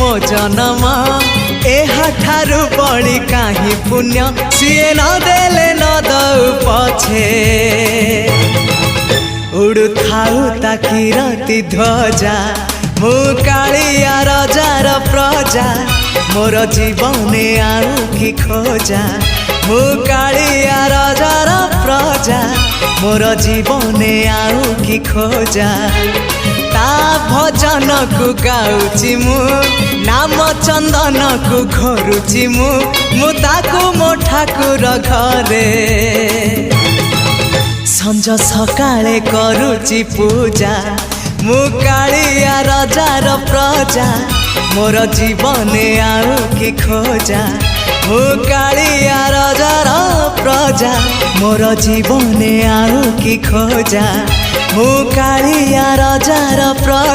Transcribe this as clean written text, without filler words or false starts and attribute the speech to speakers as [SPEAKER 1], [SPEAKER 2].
[SPEAKER 1] मो जन्म एहाठारु बड़ी काहि पुण्य सीए न देले न दउ पछे उड़ु थाउ ताकि रति ध्वजा मु कालिया रजार प्रजा मोर जीवने आउ कि खोजा मु कालिया रजार प्रजा मोर जीवने आउ कि खोजा ता भजन को गाउची मु नाम चंदन को घरुची मु ताकू मो ठाकुर घरे संज सकाळे करुची पूजा मु कालिया रजार प्रजा मोर जीवने आउ कि खोजा मु कालिया रजार प्रजा मोर जीवने आउ कि खोजा मु कालिया रजार प्रजा।